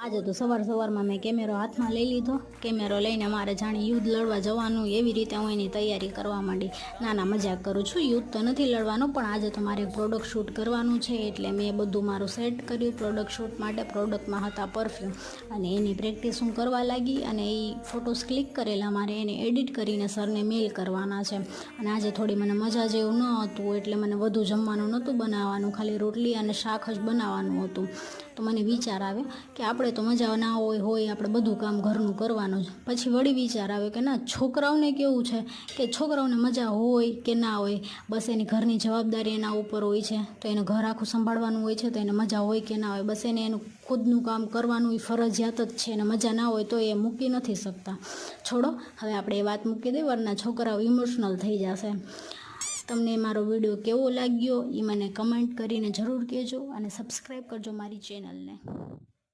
આજે તો સવારમાં મેં કેમેરો હાથમાં લઈ લીધો. કેમેરો લઈને મારે જાણે યુદ્ધ લડવા જવાનું એવી રીતે હું એની તૈયારી કરવા માંડી. નાના મજાક કરું છું, યુદ્ધ તો નથી લડવાનું, પણ આજે તો મારે પ્રોડક્ટ શૂટ કરવાનું છે એટલે મેં બધું મારું સેટ કર્યું પ્રોડક્ટ શૂટ માટે. પ્રોડક્ટમાં હતા પરફ્યુમ અને એની પ્રેક્ટિસ હું કરવા લાગી અને એ ફોટોસ ક્લિક કરેલા મારે એને એડિટ કરીને સરને મેલ કરવાના છે. અને આજે થોડી મને મજા જેવું ન હતું એટલે મને વધુ જમવાનું નહોતું બનાવવાનું, ખાલી રોટલી અને શાક જ બનાવવાનું હતું. તો મને વિચાર આવ્યો કે આપણે તો મજા ના હોય આપણે બધું કામ ઘરનું કરવાનું જ. પછી વળી વિચાર આવ્યો કે ના, છોકરાઓને કેવું છે કે છોકરાઓને મજા હોય કે ના હોય, બસ એની ઘરની જવાબદારી એના ઉપર હોય છે, તો એને ઘર આખું સંભાળવાનું હોય છે, તો એને મજા હોય કે ના હોય, બસ એને એનું ખુદનું કામ કરવાનું એ ફરજિયાત જ છે. એને મજા ના હોય તો એ મૂકી નથી શકતા. છોડો, હવે આપણે એ વાત મૂકી દઈએ, વરના છોકરાઓ ઇમોશનલ થઈ જશે. તમને મારો વિડીયો કેવો લાગ્યો એ મને કમેન્ટ કરીને જરૂર કહેજો અને સબસ્ક્રાઈબ કરજો મારી ચેનલને.